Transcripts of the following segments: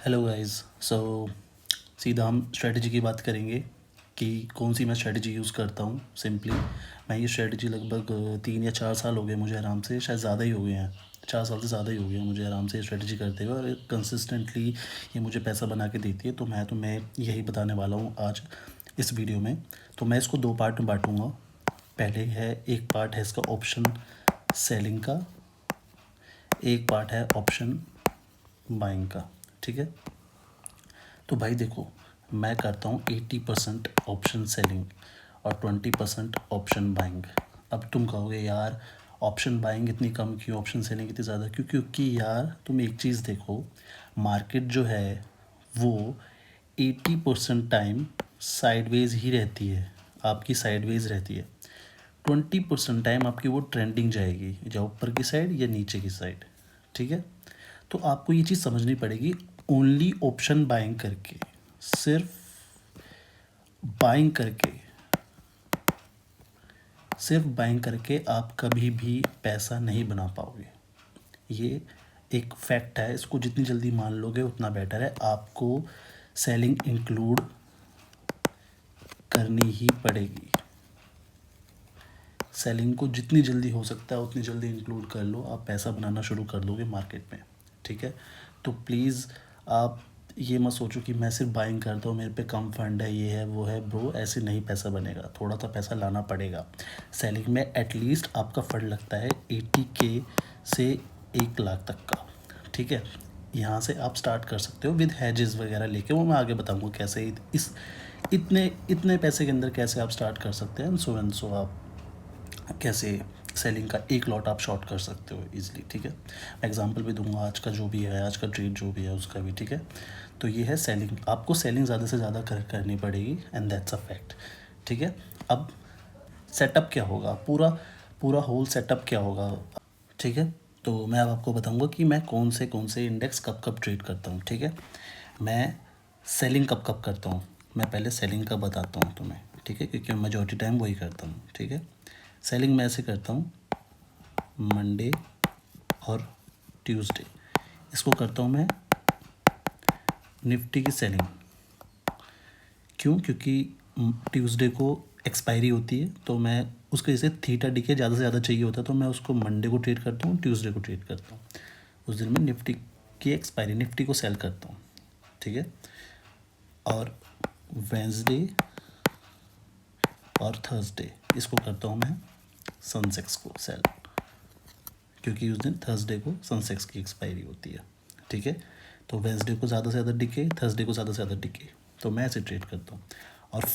Hello guys. सो सीधा हम strategy की बात करेंगे कि कौन सी मैं स्ट्रेटजी यूज़ करता हूँ। सिंपली मैं ये स्ट्रेटजी लगभग 3 या 4 साल हो गए मुझे, आराम से, शायद ज़्यादा ही हो गए हैं, 4 साल से ज़्यादा ही हो गए हैं मुझे आराम से ये स्ट्रेटजी करते हुए, और कंसिस्टेंटली ये मुझे पैसा बना के देती है। तो मैं तुम्हें यही बताने वाला हूँ आज इस वीडियो में। तो मैं इसको 2 पार्ट में बांटूँगा। पहले है, एक पार्ट है इसका ऑप्शन सेलिंग का, एक पार्ट है ऑप्शन बाइंग का। ठीक है, तो भाई देखो, मैं करता हूँ 80% ऑप्शन सेलिंग और 20% ऑप्शन बाइंग। अब तुम कहोगे यार ऑप्शन बाइंग इतनी कम क्यों, ऑप्शन सेलिंग इतनी ज़्यादा क्यों? क्योंकि यार तुम एक चीज़ देखो, मार्केट जो है वो 80% टाइम साइडवेज ही रहती है, आपकी साइडवेज रहती है। 20% टाइम आपकी वो ट्रेंडिंग जाएगी, या ऊपर की साइड या नीचे की साइड। ठीक है, तो आपको ये चीज़ समझनी पड़ेगी। ओनली ऑप्शन बाइंग करके, सिर्फ बाइंग करके, सिर्फ बाइंग करके आप कभी भी पैसा नहीं बना पाओगे। ये एक फैक्ट है, इसको जितनी जल्दी मान लोगे उतना बेटर है। आपको सेलिंग इंक्लूड करनी ही पड़ेगी। सेलिंग को जितनी जल्दी हो सकता है उतनी जल्दी इंक्लूड कर लो, आप पैसा बनाना शुरू कर दोगे मार्केट में। ठीक है, तो प्लीज़ आप ये मत सोचो कि मैं सिर्फ बाइंग करता हूँ, मेरे पे कम फंड है, ये है वो है। ब्रो, ऐसे नहीं पैसा बनेगा, थोड़ा सा पैसा लाना पड़ेगा। सेलिंग में एटलीस्ट आपका फंड लगता है 80K से 1 लाख तक का। ठीक है, यहाँ से आप स्टार्ट कर सकते हो विद हैजेस वगैरह लेके, वो मैं आगे बताऊँगा कैसे इस इतने इतने पैसे के अंदर कैसे आप स्टार्ट कर सकते हैं। एंड सो आप कैसे सेलिंग का एक लॉट आप शॉर्ट कर सकते हो इजीली। ठीक है, मैं एग्जांपल भी दूंगा आज का जो भी है, आज का ट्रेड जो भी है उसका भी। ठीक है, तो ये है सेलिंग, आपको सेलिंग ज़्यादा से ज़्यादा करनी पड़ेगी, एंड दैट्स अ फैक्ट। ठीक है, अब सेटअप क्या होगा, पूरा पूरा होल सेटअप क्या होगा। ठीक है, तो मैं अब आपको बताऊंगा कि मैं कौन से इंडेक्स कब कब ट्रेड करता हूँ। ठीक है, मैं सेलिंग कब कब करता हूँ, मैं पहले सेलिंग का बताता हूँ तुम्हें। ठीक है, क्योंकि मेजॉरिटी टाइम वही करता हूँ। ठीक है, सेलिंग मैं ऐसे करता हूँ, मंडे और ट्यूसडे इसको करता हूँ मैं निफ्टी की सेलिंग। क्यों? क्योंकि ट्यूसडे को एक्सपायरी होती है, तो मैं उसके जैसे थीटा डीके ज़्यादा से ज़्यादा चाहिए होता है, तो मैं उसको मंडे को ट्रेड करता हूँ, ट्यूसडे को ट्रेड करता हूँ। उस दिन मैं निफ्टी की एक्सपायरी, निफ्टी को सेल करता हूँ। ठीक है, और वेंसडे और थर्सडे इसको करता हूँ मैं सनसेक्स को सेल, क्योंकि उस दिन थर्सडे को सनसेक्स की एक्सपायरी होती है। ठीक है, तो वेंसडे को ज़्यादा से ज़्यादा डिके, थर्सडे को ज़्यादा से ज़्यादा डिके, तो मैं ऐसे ट्रेड करता हूँ। और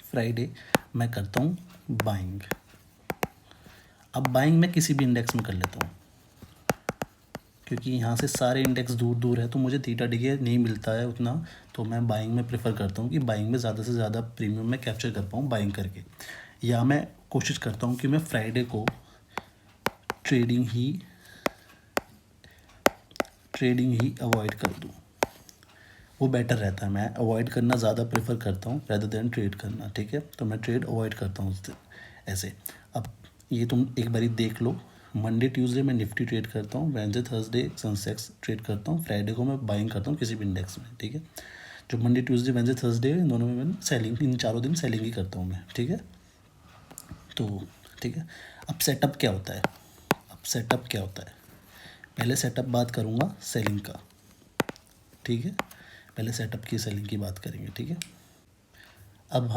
फ्राइडे मैं करता हूँ बाइंग। अब बाइंग मैं किसी भी इंडेक्स में कर लेता हूँ, क्योंकि यहाँ से सारे इंडेक्स दूर दूर है, तो मुझे थीटा डिके नहीं मिलता है उतना, तो मैं बाइंग में प्रेफर करता हूँ कि बाइंग में ज़्यादा से ज़्यादा प्रीमियम मैं कैप्चर कर पाऊँ बाइंग करके। या मैं कोशिश करता हूँ कि मैं फ्राइडे को ट्रेडिंग ही अवॉइड कर दूँ, वो बेटर रहता है। मैं अवॉइड करना ज़्यादा प्रेफर करता हूँ रेदर देन ट्रेड करना। ठीक है, तो मैं ट्रेड अवॉइड करता हूँ उस दिन ऐसे। अब ये तुम एक बारी देख लो, मंडे ट्यूसडे मैं निफ्टी ट्रेड करता हूँ, वेडनेसडे थर्सडे सनसेक्स ट्रेड करता हूँ, फ्राइडे को मैं बाइंग करता हूँ किसी भी इंडेक्स में। ठीक है, जो मंडे ट्यूसडे वेडनेसडे थर्सडे इन दोनों में मैं सेलिंग, इन चारों दिन सेलिंग ही करता हूँ मैं। ठीक है, तो ठीक है, अब सेटअप क्या होता है, पहले सेटअप बात करूँगा सेलिंग का। ठीक है, पहले सेटअप की सेलिंग की बात करेंगे। ठीक है, अब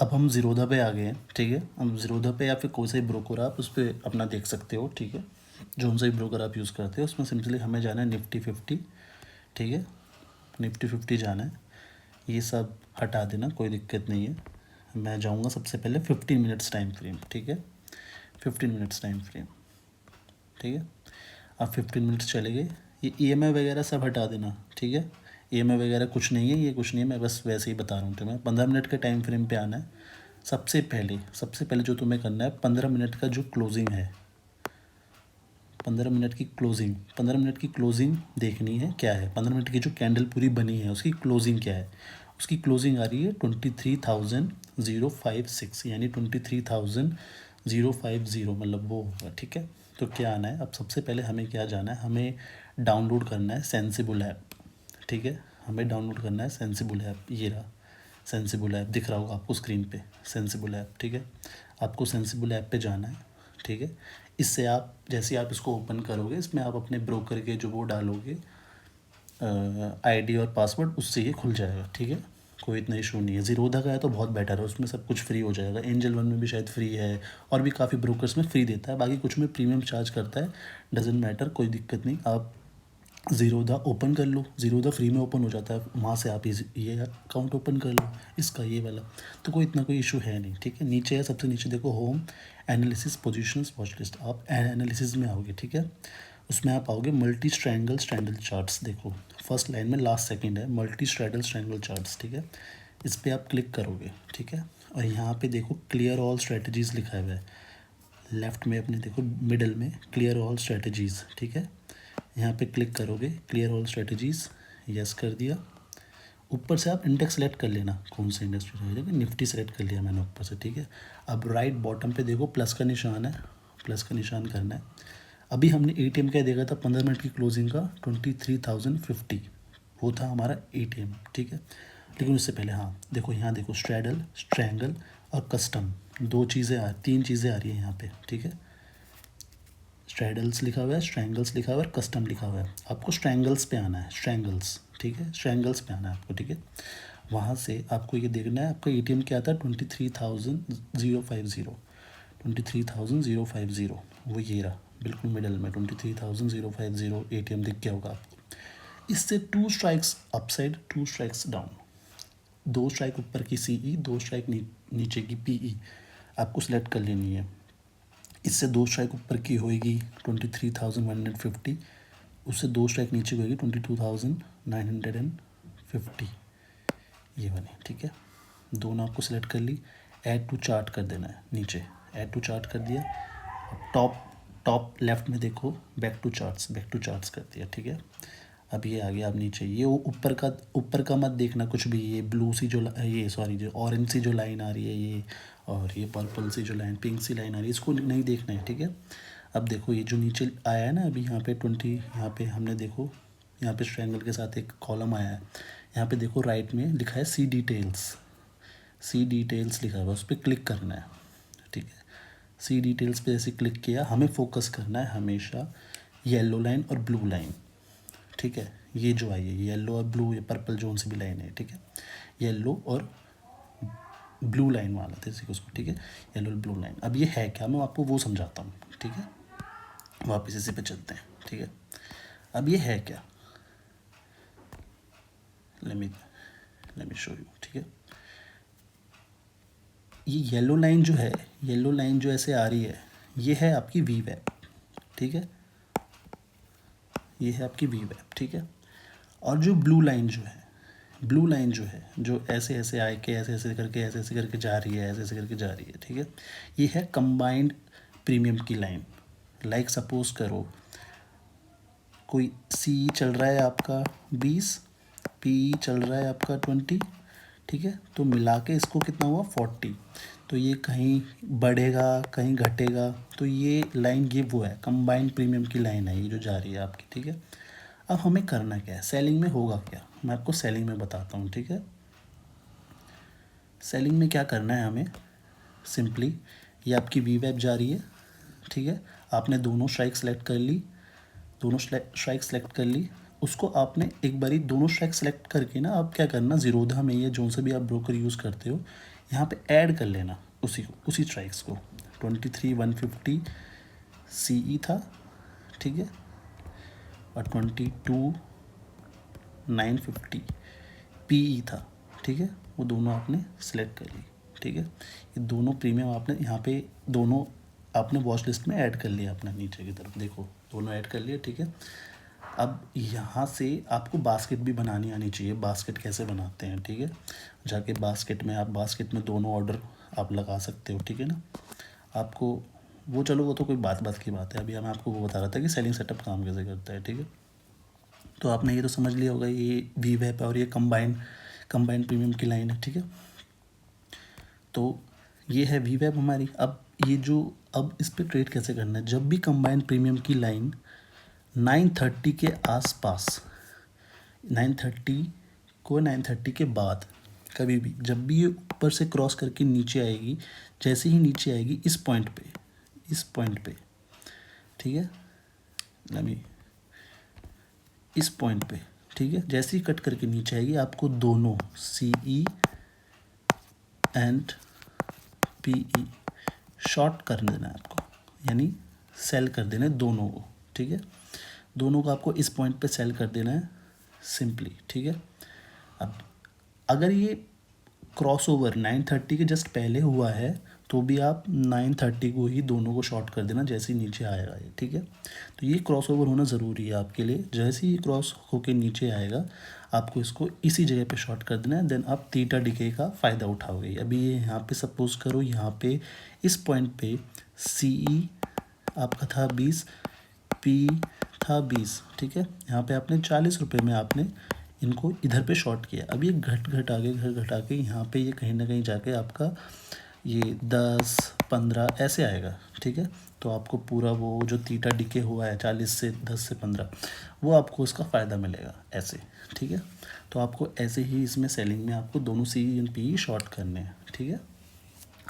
हम ज़ीरोधा पे आ गए हैं। ठीक है, हम ज़ीरोधा पे या फिर कोई सा भी ब्रोकर आप उस पर अपना देख सकते हो। ठीक है, जो सा भी ब्रोकर आप यूज़ करते हो उसमें सिंपली हमें जाना है निफ्टी 50। ठीक है, निफ्टी 50 जाना है, ये सब हटा देना, कोई दिक्कत नहीं है। मैं जाऊँगा सबसे पहले 15 मिनट्स टाइम फ्रेम। ठीक है, 15 मिनट्स टाइम फ्रेम। ठीक है, अब 15 मिनट्स चले गए, ये EMI वगैरह सब हटा देना। ठीक है, EMI वगैरह कुछ नहीं है, ये कुछ नहीं है, मैं बस वैसे ही बता रहा हूँ तुम्हें। 15 मिनट के टाइम फ्रेम पे आना है। सबसे पहले जो तुम्हें करना है, 15 मिनट का जो क्लोजिंग है, 15 मिनट की क्लोजिंग देखनी है क्या है। 15 मिनट की जो कैंडल पूरी बनी है उसकी क्लोजिंग क्या है। उसकी क्लोजिंग आ रही है 23,056, यानी 23,050, मतलब वो होगा। ठीक है, तो क्या आना है, अब सबसे पहले हमें क्या जाना है, हमें डाउनलोड करना है सेंसिबल ऐप, ठीक है। हमें डाउनलोड करना है सेंसिबल ऐप, ये रहा सेंसिबल ऐप, दिख रहा होगा आपको स्क्रीन पे, सेंसिबल ऐप, ठीक है। आपको सेंसिबल ऐप पे जाना है, ठीक है। इससे आप जैसे आप इसको ओपन करोगे, इसमें आप अपने ब्रोकर के जो वो डालोगे आईडी और पासवर्ड, उससे ये खुल जाएगा, ठीक है। कोई इतना इशू नहीं है। ज़ीरोधा का है तो बहुत बेटर है, उसमें सब कुछ फ्री हो जाएगा। एंजल वन में भी शायद फ्री है, और भी काफ़ी ब्रोकर्स में फ्री देता है, बाकी कुछ में प्रीमियम चार्ज करता है, डजेंट मैटर, कोई दिक्कत नहीं। आप ज़ीरोधा ओपन कर लो, ज़ीरोधा फ्री में ओपन हो जाता है, वहाँ से आप ये अकाउंट ओपन कर लो, इसका ये वाला, तो कोई इतना कोई इशू है नहीं, ठीक है। नीचे है, सबसे नीचे देखो home, analysis, positions, watch list, आप एनालिसिस में आओगे, ठीक है। उसमें आप आओगे मल्टी स्ट्रैंगल स्ट्रैंडल चार्ट्स, देखो फर्स्ट लाइन में लास्ट सेकंड है, मल्टी स्ट्रैंगल स्ट्रैंगल चार्ट्स, ठीक है। इस पर आप क्लिक करोगे, ठीक है। और यहाँ पे देखो क्लियर ऑल स्ट्रेटजीज़ लिखा हुआ है, लेफ्ट में अपने देखो मिडल में क्लियर ऑल स्ट्रेटजीज़, ठीक है। यहाँ पे क्लिक करोगे, क्लियर ऑल स्ट्रेटजीज़, यस कर दिया। ऊपर से आप इंडेक्स सेलेक्ट कर लेना, कौन सा इंडेक्स, निफ्टी सेलेक्ट कर लिया मैंने ऊपर से, ठीक है। अब राइट बॉटम पे देखो प्लस का निशान है, प्लस का निशान करना है। अभी हमने एटीएम क्या देखा था 15 मिनट की क्लोजिंग का 23,050, वो था हमारा एटीएम, ठीक है। लेकिन उससे पहले हाँ देखो, यहाँ देखो स्ट्रैडल, स्ट्रैंगल और कस्टम, तीन चीज़ें आ रही है यहाँ पे, ठीक है। स्ट्रैडल्स लिखा हुआ है, स्ट्रैंगल्स लिखा हुआ है, कस्टम लिखा हुआ है। आपको स्ट्रैंगल्स पे आना है, स्ट्रैंगल्स, ठीक है, स्ट्रैंगल्स पे आना है आपको, ठीक है। वहाँ से आपको ये देखना है आपका एटीएम क्या था, 23,050, 23,050, वो ये रहा बिल्कुल मिडल में, 23,050 एटीएम दिख गया होगा आपको। इससे 2 strikes upside, 2 strikes down, 2 strike ऊपर की सीई, 2 स्ट्राइक नीचे की पीई आपको सेलेक्ट कर लेनी है। इससे 2 स्ट्राइक ऊपर की होएगी 23,150, उससे 2 स्ट्राइक नीचे की होएगी 22,950, ये बने, ठीक है। दोनों आपको सेलेक्ट कर ली, ऐड टू चार्ट कर देना है नीचे, ऐड टू चार्ट कर दिया। टॉप टॉप लेफ्ट में देखो बैक टू चार्ट्स कर दिया, ठीक है। अब ये आ गया, अब नीचे ये ऊपर का मत देखना कुछ भी, ये ब्लू सी जो ये सॉरी जो ऑरेंज सी जो लाइन आ रही है ये, और ये पर्पल सी जो लाइन, पिंक सी लाइन आ रही है, इसको नहीं देखना है, ठीक है। अब देखो ये जो नीचे आया है ना अभी यहाँ पे 20, यहाँ पे हमने देखो यहाँ पे ट्रायंगल के साथ एक कॉलम आया है, यहाँ पे देखो राइट में लिखा है सी डिटेल्स लिखा हुआ है, उस पर क्लिक करना है, ठीक है। सी डिटेल्स पे जैसे क्लिक किया, हमें फोकस करना है हमेशा येलो लाइन और ब्लू लाइन, ठीक है। ये जो आई है येलो और ब्लू, ये पर्पल जोन से भी लाइन है, ठीक है। येलो और ब्लू लाइन वाला थे इसी को उसको, ठीक है, येलो और ब्लू लाइन। अब ये है क्या, मैं आपको वो समझाता हूँ, ठीक है। वापस इसी पे चलते हैं, ठीक है। अब ये है क्या, लेट मी शो यू, ठीक है। ये येलो लाइन जो है, येलो लाइन जो ऐसे आ रही है, ये है आपकी वी वेब, ठीक है, ये है आपकी वी वेब, ठीक है। और जो ब्लू लाइन जो है, ब्लू लाइन जो है, जो ऐसे ऐसे आए के ऐसे ऐसे करके जा रही है, ऐसे ऐसे करके जा रही है, ठीक है। ये है कंबाइंड प्रीमियम की लाइन। लाइक सपोज करो कोई सी चल रहा है आपका 20, पी चल रहा है आपका 20, ठीक है। तो मिला के इसको कितना हुआ 40, तो ये कहीं बढ़ेगा कहीं घटेगा, तो ये लाइन ये वो है कंबाइंड प्रीमियम की लाइन है, ये जो जा रही है आपकी, ठीक है। अब हमें करना क्या है, सेलिंग में होगा क्या, मैं आपको सेलिंग में बताता हूँ, ठीक है। सेलिंग में क्या करना है हमें, सिंपली ये आपकी वी वेब जा रही है, ठीक है। आपने दोनों स्ट्राइक सेलेक्ट कर ली, दोनों स्ट्राइक सेलेक्ट कर ली, उसको आपने एक बारी दोनों स्ट्राइक सेलेक्ट करके ना, आप क्या करना ज़ीरोधा में या जो से भी आप ब्रोकर यूज़ करते हो, यहाँ पे ऐड कर लेना उसी स्ट्राइक्स को। 23,150 सी था, ठीक है, और 22,950 पी था, ठीक है। वो दोनों आपने सेलेक्ट कर ली, ठीक है। ये दोनों प्रीमियम आपने यहाँ पे दोनों आपने वॉच लिस्ट में ऐड कर लिया अपना, नीचे की तरफ देखो दोनों ऐड कर लिए, ठीक है। अब यहाँ से आपको बास्केट भी बनानी आनी चाहिए, बास्केट कैसे बनाते हैं, ठीक है। जाके बास्केट में आप बास्केट में दोनों ऑर्डर आप लगा सकते हो, ठीक है ना। आपको वो चलो वो तो कोई बात की बात है, अभी मैं आपको वो बता रहा था कि सेलिंग सेटअप काम कैसे करता है, ठीक है। तो आपने ये तो समझ लिया होगा, ये वी वेब है और ये कंबाइंड प्रीमियम की लाइन है, ठीक है। तो ये है वी वेब हमारी। अब ये जो अब इस पे ट्रेड कैसे करना है, जब भी कंबाइंड प्रीमियम की लाइन 930 के आसपास, 930 को 930 के बाद कभी भी जब भी ये ऊपर से क्रॉस करके नीचे आएगी, जैसे ही नीचे आएगी इस पॉइंट पे, ठीक है, अभी इस पॉइंट पे, ठीक है, जैसे ही कट करके नीचे आएगी आपको दोनों CE एंड PE शॉर्ट कर देना है आपको, यानी सेल कर देना है दोनों को, ठीक है, दोनों को आपको इस पॉइंट पे सेल कर देना है सिंपली, ठीक है। अब अगर ये क्रॉस ओवर 930 के जस्ट पहले हुआ है तो भी आप 930 को ही दोनों को शॉर्ट कर देना जैसे ही नीचे आएगा ये, ठीक है। तो ये क्रॉस ओवर होना ज़रूरी है आपके लिए, जैसे ही क्रॉस होके नीचे आएगा आपको इसको इसी जगह पे शॉर्ट कर देना है, देन आप थीटा डिके का फ़ायदा उठाओगे। अभी ये यहाँ पे सपोज़ करो, यहाँ पे इस पॉइंट पे CE आपका था 20, P था 20, ठीक है, यहाँ पे आपने 40 रुपये में आपने इनको इधर पे शॉर्ट किया। अब ये घट घटा के यहाँ पे ये कहीं ना कहीं जाके आपका ये 10 15 ऐसे आएगा, ठीक है। तो आपको पूरा वो जो थीटा डिके हुआ है 40 से 10 से 15, वो आपको उसका फ़ायदा मिलेगा ऐसे, ठीक है। तो आपको ऐसे ही इसमें सेलिंग में आपको दोनों CE एंड PE शॉर्ट करने हैं, ठीक है।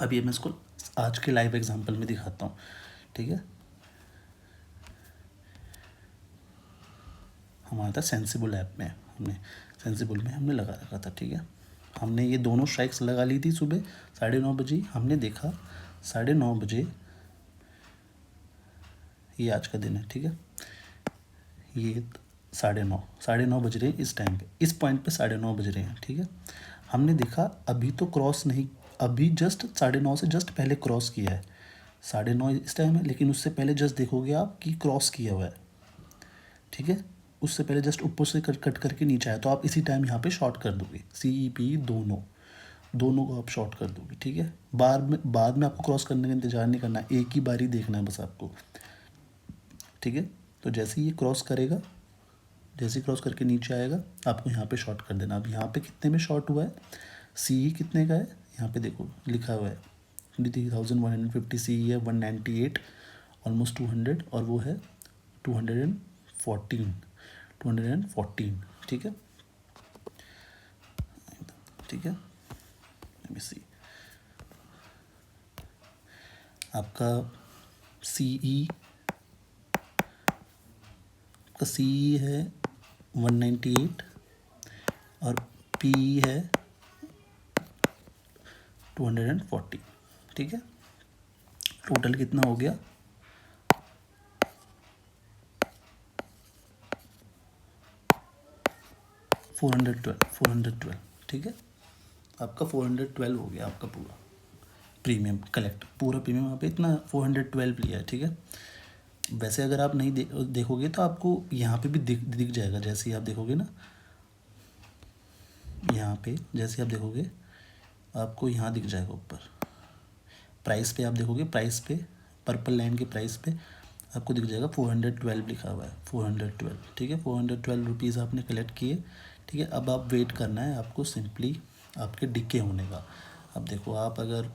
अब ये मैं इसको आज के लाइव एग्जांपल में दिखाता हूँ, ठीक है। हमारा था सेंसिबल ऐप में, हमने लगा रखा था, ठीक है। हमने ये दोनों स्ट्राइक्स लगा ली थी सुबह 9:30 बजे, हमने देखा 9:30 बजे, ये आज का दिन है, ठीक है, ये 9:30 बज रहे हैं इस टाइम पे, इस पॉइंट पे 9:30 बज रहे हैं, ठीक है। हमने देखा अभी तो क्रॉस नहीं, अभी जस्ट 9:30 से जस्ट पहले क्रॉस किया है, 9:30 इस टाइम है, लेकिन उससे पहले जस्ट देखोगे आप कि क्रॉस किया हुआ है, ठीक है, उससे पहले जस्ट ऊपर से कट करके नीचे आया, तो आप इसी टाइम यहाँ पे शॉर्ट कर दोगे CE PE दोनों को आप शॉर्ट कर दोगे, ठीक है। बाद में आपको क्रॉस करने का इंतज़ार नहीं करना, एक ही बारी देखना है बस आपको, ठीक है। तो जैसे ही ये क्रॉस करेगा, जैसे ही क्रॉस करके नीचे आएगा आपको यहाँ पे शॉर्ट कर देना। अब यहाँ पे कितने में शॉर्ट हुआ है, CE कितने का है, यहाँ पे देखो लिखा हुआ है 23,150, CE है 198, ऑलमोस्ट 200, और वो है 214, ठीक है, ठीक है। Let me see. आपका CE का CE है 198 और PE है 240, ठीक है। टोटल कितना हो गया, 412, ठीक है। आपका 412 हो गया आपका पूरा प्रीमियम कलेक्ट, पूरा प्रीमियम यहाँ पे इतना 412 लिया है, ठीक है। वैसे अगर आप नहीं देखोगे तो आपको यहाँ पे भी दिख जाएगा, जैसे ही आप देखोगे ना, यहाँ पे जैसे आप देखोगे आपको यहाँ दिख जाएगा ऊपर प्राइस पे, आप देखोगे प्राइस पे, पर्पल लाइन के प्राइस पे आपको दिख जाएगा 412 लिखा हुआ है, 412, ठीक है। 412 रुपीज़ आपने कलेक्ट किए, ठीक है। अब आप वेट करना है आपको सिंपली आपके डिके होने का। अब देखो आप अगर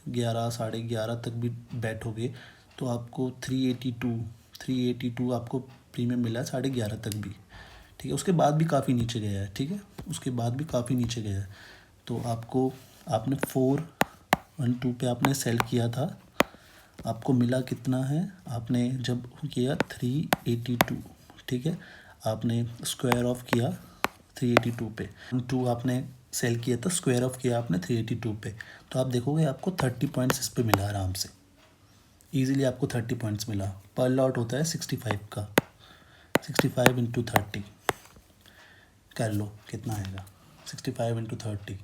11 11:30 तक भी बैठोगे तो आपको 382 आपको प्रीमियम मिला है 11:30 तक भी, ठीक है। उसके बाद भी काफ़ी नीचे गया है, ठीक है, उसके बाद भी काफ़ी नीचे गया है। तो आपने 412 पे आपने सेल किया था, आपको मिला कितना है, आपने जब किया 382, ठीक है, आपने स्क्वायर ऑफ किया 382 पे, 2 आपने सेल किया था, स्क्वायर ऑफ किया आपने 382 पे, तो आप देखोगे आपको 30 पॉइंट्स इस पे मिला आराम से, ईजिली आपको 30 पॉइंट्स मिला। पर लॉट होता है 65 का, 65 इंटू 30 कर लो कितना आएगा, 65 इंटू 30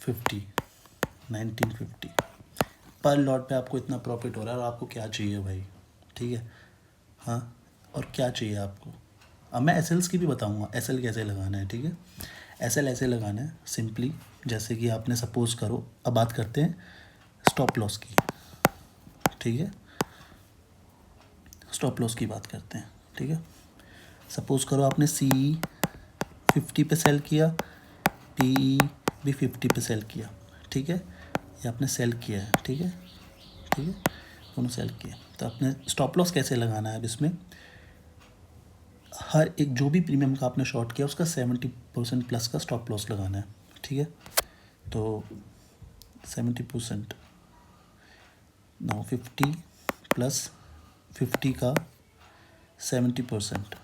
50, 1950 पर लॉट पे आपको इतना प्रॉफिट हो रहा है, और आपको क्या चाहिए भाई, ठीक है। हाँ, और क्या चाहिए आपको। अब मैं SLs की भी बताऊंगा, SL कैसे लगाना है, ठीक है। SL ऐसे लगाना है सिंपली, जैसे कि आपने सपोज़ करो, अब बात करते हैं स्टॉप लॉस की, ठीक है, स्टॉप लॉस की बात करते हैं, ठीक है। सपोज़ करो आपने CE 50 पे सेल किया, PE भी 50 पे सेल किया, ठीक है, ये आपने सेल किया है, ठीक है, ठीक है। दोनों सेल किए। तो आपने स्टॉप लॉस कैसे लगाना है अब इसमें, हर एक जो भी प्रीमियम का आपने शॉर्ट किया उसका 70% प्लस का स्टॉप लॉस लगाना है, ठीक है। तो 70% 50 प्लस 50 का 70%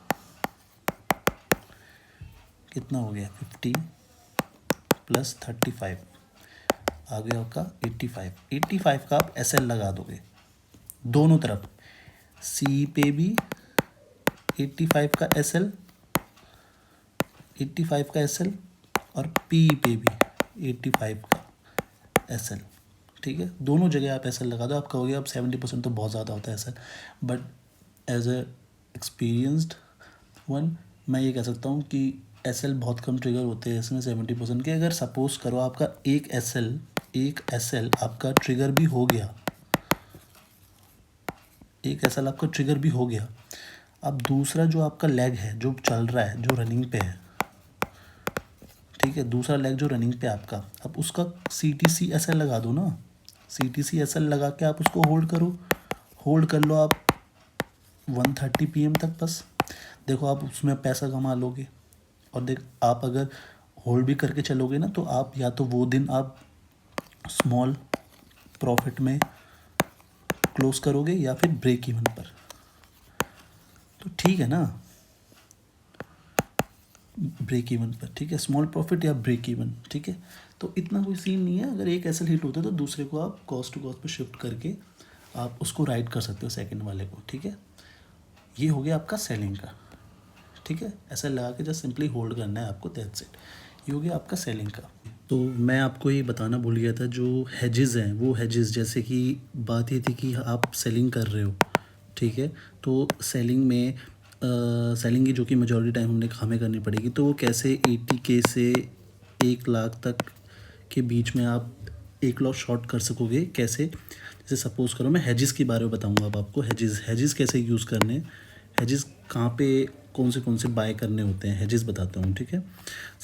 कितना हो गया, 50 प्लस 35 आ गया आपका 85। 85 का आप एस एल लगा दोगे दोनों तरफ, सी पे भी 85 का एस एल, 85 का एस एल, और पी पे भी 85 का एस एल, ठीक है। दोनों जगह आप एस एल लगा दो। आप कहोगे अब 70% तो बहुत ज़्यादा होता है S L, but as a experienced one मैं ये कह सकता हूँ कि एस एल बहुत कम ट्रिगर होते हैं इसमें 70% के। अगर सपोज करो आपका एक एस एल आपका ट्रिगर भी हो गया, एक एस एल आपका ट्रिगर भी हो गया, अब दूसरा जो आपका लेग है जो चल रहा है, जो रनिंग पे है, ठीक है, दूसरा लेग जो रनिंग पे आपका, अब उसका C T C S L लगा दो ना। C T C S L लगा के आप उसको होल्ड करो, होल्ड कर लो आप 1:30 PM तक बस। देखो आप उसमें पैसा कमा लोगे। और देख आप अगर होल्ड भी करके चलोगे ना तो आप या तो वो दिन आप स्मॉल प्रॉफिट में क्लोज करोगे या फिर ब्रेक इवन पर, तो ठीक है ना, ब्रेक इवन पर, ठीक है, स्मॉल प्रॉफिट या ब्रेक इवन, ठीक है। तो इतना कोई सीन नहीं है। अगर एक एस एल हिट होता है तो दूसरे को आप कॉस्ट टू कॉस्ट पर शिफ्ट करके आप उसको राइड कर सकते हो सेकंड वाले को, ठीक है। ये हो गया आपका सेलिंग का, ठीक है। ऐसा लगा के जस्ट सिंपली होल्ड करना है आपको, दैट्स इट। ये हो गया आपका सेलिंग का। तो मैं आपको ये बताना भूल गया था, जो हेजेस हैं वो हेजेस, जैसे कि बात ये थी कि आप सेलिंग कर रहे हो, ठीक है। तो सेलिंग में सेलिंग की जो कि मेजॉरिटी टाइम हमें करनी पड़ेगी, तो वो कैसे 80K से 1 लाख तक के बीच में आप एक लॉट शॉर्ट कर सकोगे कैसे। जैसे सपोज़ करो, मैं हेजेस के बारे में बताऊंगा अब आपको। हेजेस कैसे यूज़ करने, हेजेस कहाँ पे कौन से बाय करने होते हैं, हेजेस बताता हूँ, ठीक है।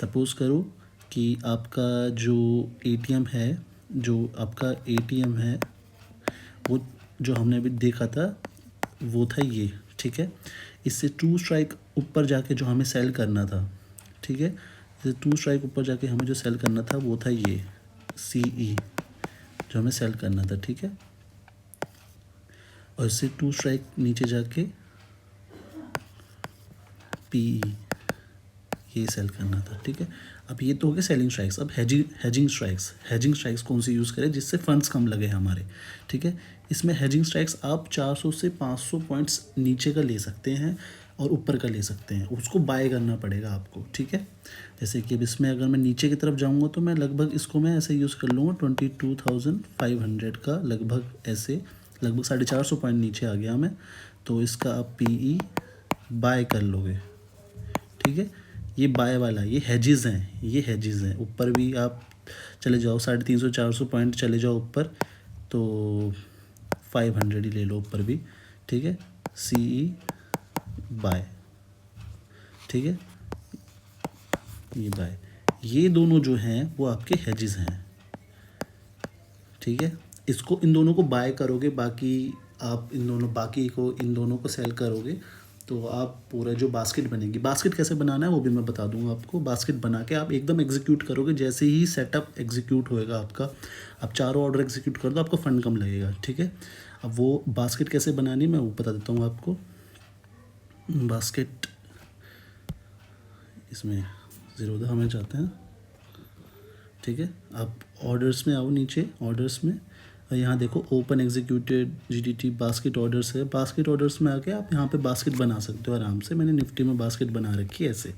सपोज़ करो कि आपका जो एटीएम है, वो जो हमने अभी देखा था वो था ये, ठीक है। इससे 2 स्ट्राइक ऊपर जाके जो हमें सेल करना था, ठीक है, इससे 2 स्ट्राइक ऊपर जाके हमें जो सेल करना था वो था ये CE, जो हमें सेल करना था, ठीक है। और इससे 2 स्ट्राइक नीचे जाके PE, ये सेल करना था, ठीक है। अब ये तो हो गया सेलिंग स्ट्राइक्स। अब हेजिंग स्ट्राइक्स कौन सी यूज़ करें जिससे फंड्स कम लगे हमारे, ठीक है। इसमें हेजिंग स्ट्राइक्स आप 400 से 500 पॉइंट्स नीचे का ले सकते हैं और ऊपर का ले सकते हैं, उसको बाय करना पड़ेगा आपको, ठीक है। जैसे कि अब इसमें अगर मैं नीचे की तरफ जाऊँगा तो मैं लगभग इसको मैं ऐसे यूज़ कर लूँगा 22,500 का, लगभग ऐसे, लगभग 450 पॉइंट नीचे आ गया मैं, तो इसका आप PE बाय कर लोगे, ठीक है। ये बाय वाला, ये हेजेस हैं। ऊपर भी आप चले जाओ 350-400 पॉइंट चले जाओ ऊपर, तो 500 ही ले लो ऊपर भी, ठीक है। CE बाय, ठीक है, ये बाय। ये दोनों जो हैं वो आपके हेजेस हैं, ठीक है। इसको इन दोनों को बाय करोगे, इन दोनों को सेल करोगे, तो आप पूरा जो बास्केट बनेगी, बास्केट कैसे बनाना है वो भी मैं बता दूंगा आपको। बास्केट बना के आप एकदम एग्जीक्यूट करोगे, जैसे ही सेटअप एग्जीक्यूट होएगा आपका, आप चारों ऑर्डर एग्जीक्यूट कर दो, आपका फंड कम लगेगा, ठीक है। अब वो बास्केट कैसे बनानी मैं वो बता देता हूँ आपको। बास्केट इसमें 0 हमें चाहते हैं, ठीक है। आप ऑर्डर्स में आओ, नीचे ऑर्डर्स में, और यहाँ देखो open executed GDT basket orders है। बास्केट ऑर्डर्स में आके आप यहाँ पे बास्केट बना सकते हो आराम से। मैंने निफ्टी में बास्केट बना रखी है ऐसे,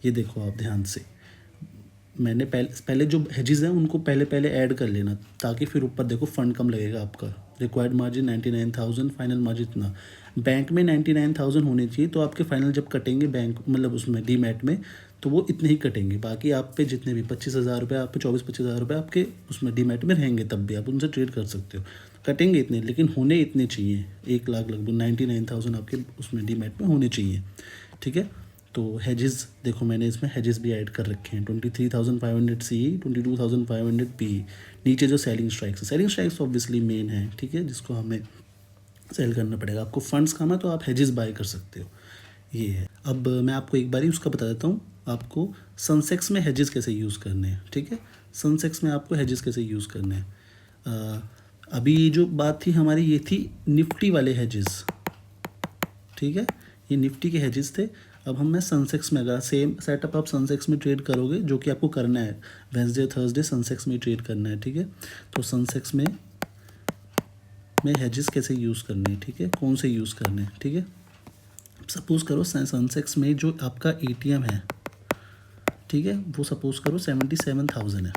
ये देखो आप ध्यान से। मैंने पहले जो हेजेस हैं उनको पहले ऐड कर लेना, ताकि फिर ऊपर देखो फंड कम लगेगा आपका। रिक्वायर्ड मार्जिन 99,000, फाइनल मार्जिन इतना। बैंक में 99,000 होने चाहिए, तो आपके फाइनल जब कटेंगे बैंक मतलब उसमें डीमैट में, तो वो इतने ही कटेंगे। बाकी आप पे जितने भी 25,000 रुपये, आप पे 24-25,000 रुपये आपके उसमें डीमैट में रहेंगे, तब भी आप उनसे ट्रेड कर सकते हो। कटेंगे इतने, लेकिन होने इतने चाहिए, 1 लाख लगभग 99,000 आपके उसमें डीमैट में होने चाहिए, ठीक है। तो हेजेस देखो मैंने इसमें हेजेस भी ऐड कर रखे हैं, 23,500 CE, 22,500 PE। नीचे जो सेलिंग स्ट्राइक्स ऑब्वियसली मेन है, ठीक है, जिसको हमें सेल करना पड़ेगा। आपको फंड्स कम है तो आप हेजेस बाय कर सकते हो, ये है। अब मैं आपको एक बारी उसका बता देता हूँ, आपको सनसेक्स में हेजेस कैसे यूज़ करने हैं, ठीक है। सनसेक्स में आपको हेजेस कैसे यूज़ करने हैं। अभी जो बात थी हमारी ये थी निफ्टी वाले हेजेस, ठीक है, ये निफ्टी के हेजेस थे। अब हम मैं सनसेक्स में, अगर सेम सेटअप आप सनसेक्स में ट्रेड करोगे, जो कि आपको करना है वेंसडे थर्सडे सनसेक्स में ट्रेड करना है, ठीक है। तो सनसेक्स में हेजेस कैसे यूज़ करने हैं, ठीक है, कौन से यूज़ करने हैं, ठीक है। सपोज़ करो सनसेक्स में जो आपका एटीएम है, ठीक है, वो सपोज़ करो 77,000 है,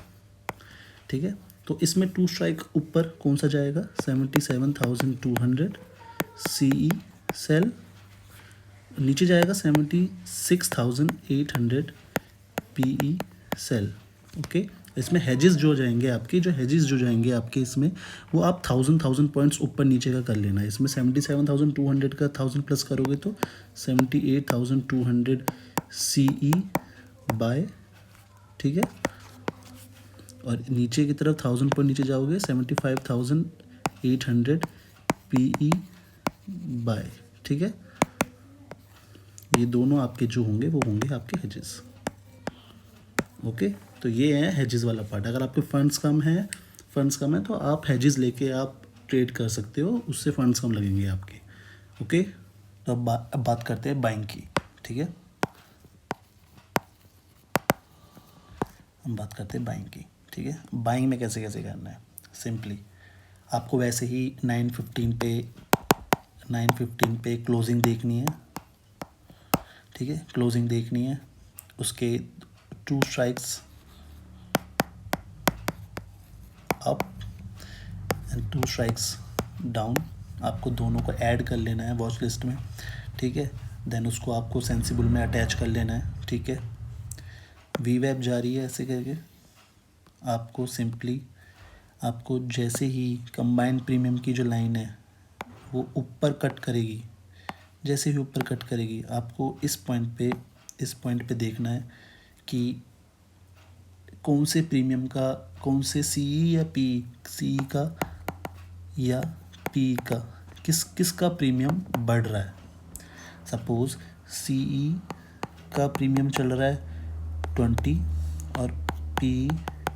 ठीक है। तो इसमें टू स्ट्राइक ऊपर कौन सा जाएगा, 77,200 CE सेल, नीचे जाएगा 76,800 PE सेल, ओके। इसमें हेजेस जो जाएंगे आपके, जो हेजेस जो जाएंगे आपके इसमें, वो आप 1000 पॉइंट्स ऊपर नीचे का कर लेना है। इसमें 77,200 का 1000 प्लस करोगे तो 78,200 CE बाय, ठीक है। और नीचे की तरफ 1000 पॉइंट नीचे जाओगे 75,800 PE बाय, ठीक है। ये दोनों आपके जो होंगे वो होंगे आपके हेजेस, ओके। तो ये है हेजेस वाला पार्ट। अगर आपके फंड्स कम है तो आप हेजेस लेके आप ट्रेड कर सकते हो, उससे फंड्स कम लगेंगे आपके, ओके। तो अब बात करते हैं बाइंग की, ठीक है। हम बात करते हैं बाइंग की, ठीक है। बाइंग में कैसे कैसे करना है, सिंपली आपको वैसे ही 9:15 पे क्लोजिंग देखनी है, ठीक है, क्लोजिंग देखनी है। उसके 2 strikes up and 2 strikes down, आपको दोनों को ऐड कर लेना है वॉच लिस्ट में, ठीक है। देन उसको आपको सेंसिबल में अटैच कर लेना है, ठीक है। वी वेब जा रही है ऐसे करके, आपको सिंपली, आपको जैसे ही कंबाइंड प्रीमियम की जो लाइन है वो ऊपर कट करेगी, जैसे ही ऊपर कट करेगी, आपको इस पॉइंट पे देखना है कि कौन से प्रीमियम का, कौन से CE या PE का या PE का, किसका प्रीमियम बढ़ रहा है। सपोज़ CE का प्रीमियम चल रहा है 20 और PE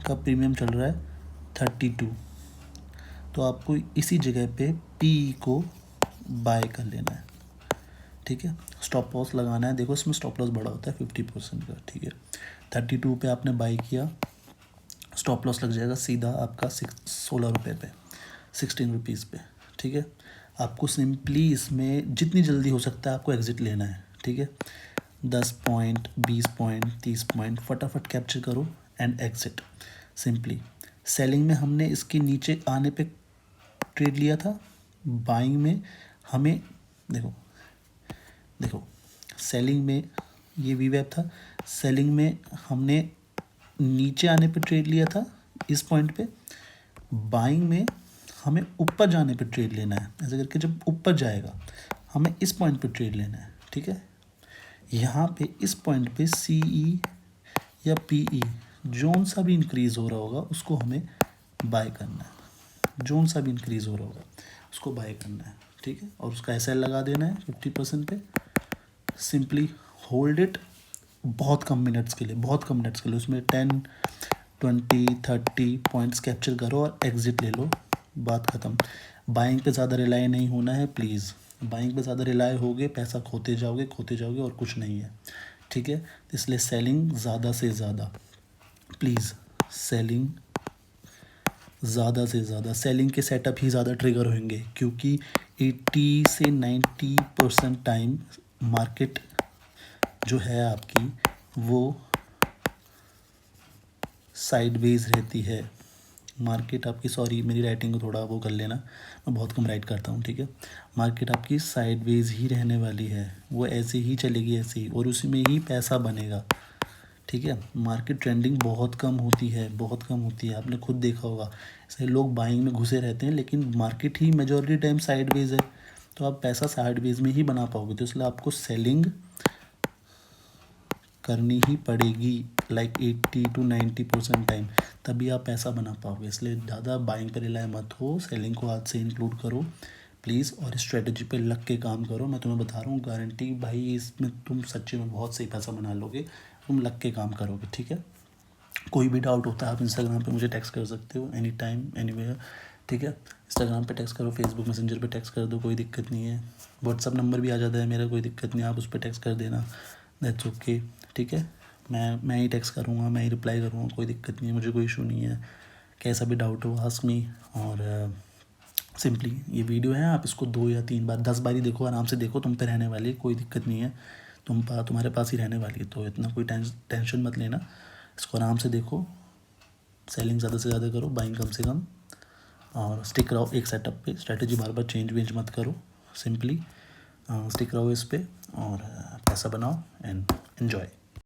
का प्रीमियम चल रहा है 32, तो आपको इसी जगह पे PE को बाय कर लेना है, ठीक है। स्टॉप लॉस लगाना है, देखो इसमें स्टॉप लॉस बड़ा होता है 50% का, ठीक है। 32 पे आपने बाय किया, स्टॉप लॉस लग जाएगा सीधा आपका 16 रुपये पे, 16 रुपीज़ पे, ठीक है। आपको सिंपली इसमें जितनी जल्दी हो सकता है आपको एग्ज़िट लेना है, ठीक है। 10 पॉइंट, 20 पॉइंट, 30 पॉइंट फटाफट कैप्चर करो एंड एग्ज़िट सिंपली। सेलिंग में हमने इसके नीचे आने पे ट्रेड लिया था, बाइंग में हमें देखो सेलिंग में ये वी वेब था, सेलिंग में हमने नीचे आने पे ट्रेड लिया था इस पॉइंट पे, बाइंग में हमें ऊपर जाने पे ट्रेड लेना है, ऐसे करके जब ऊपर जाएगा हमें इस पॉइंट पे ट्रेड लेना है, ठीक है। यहाँ पे इस पॉइंट पे CE या PE जोन सा भी इंक्रीज़ हो रहा होगा उसको हमें बाय करना है, जोन सा भी इंक्रीज़ हो रहा होगा उसको बाय करना है, ठीक है। और उसका SL लगा देना है 50% पे, सिंपली होल्ड इट बहुत कम मिनट्स के लिए, उसमें 10 20 30 पॉइंट्स कैप्चर करो और एग्ज़िट ले लो, बात ख़त्म। बाइंग पे ज़्यादा रिलाई नहीं होना है प्लीज़, बाइंग पे ज़्यादा रिलाई होगे पैसा खोते जाओगे और कुछ नहीं है, ठीक है। इसलिए सेलिंग ज़्यादा से ज़्यादा, प्लीज़ सेलिंग ज़्यादा से ज़्यादा, सेलिंग के सेटअप ही ज़्यादा ट्रिगर होंगे, क्योंकि 80 से 90% टाइम मार्केट जो है आपकी वो साइडवेज रहती है। मार्केट आपकी, सॉरी मेरी राइटिंग को थोड़ा वो कर लेना, मैं बहुत कम राइट करता हूँ, ठीक है। मार्केट आपकी साइडवेज ही रहने वाली है, वो ऐसे ही चलेगी, ऐसे ही, और उसी में ही पैसा बनेगा, ठीक है। मार्केट ट्रेंडिंग बहुत कम होती है, आपने खुद देखा होगा। ऐसे लोग बाइंग में घुसे रहते हैं लेकिन मार्केट ही मेजॉरिटी टाइम साइडवेज है, तो आप पैसा साइडवेज में ही बना पाओगे। तो इसलिए आपको सेलिंग करनी ही पड़ेगी, लाइक 80 to 90% टाइम, तभी आप पैसा बना पाओगे। इसलिए ज़्यादा बाइंग पर रिलाय मत हो, सेलिंग को आज से इंक्लूड करो, प्लीज़। और स्ट्रेटजी पे लग के काम करो, मैं तुम्हें बता रहा हूँ, गारंटी भाई इसमें तुम सच्ची में बहुत सही पैसा बना लोगे, तुम लग के काम करोगे, ठीक है। कोई भी डाउट होता है आप इंस्टाग्राम पे मुझे टेक्स्ट कर सकते हो, एनी टाइम एनीवेयर, ठीक है। इंस्टाग्राम पे टेक्स्ट करो, फेसबुक मैसेंजर पे टेक्स्ट कर दो, कोई दिक्कत नहीं है। व्हाट्सअप नंबर भी आ जाता है मेरा, कोई दिक्कत नहीं, आप उस पर टेक्स्ट कर देना, दैट्स ओके, ठीक है। मैं ही टेक्स्ट करूँगा, मैं ही रिप्लाई करूँगा, कोई दिक्कत नहीं है, मुझे कोई इशू नहीं है। कैसा भी डाउट हो आस्क मी। और सिंपली ये वीडियो है, आप इसको 2 या 3 बार 10 बार ही देखो, आराम से देखो, तुम पे रहने वाली है, कोई दिक्कत नहीं है, तुम्हारे पास ही रहने वाली है, तो इतना कोई टेंशन मत लेना। इसको आराम से देखो, सेलिंग ज़्यादा से ज़्यादा करो, बाइंग कम से कम, और स्टिक रहो एक सेटअप पे, स्ट्रेटजी बार बार चेंज वेंज मत करो, सिंपली स्टिक रहो इस पे, और पैसा बनाओ एंड एन्जॉय।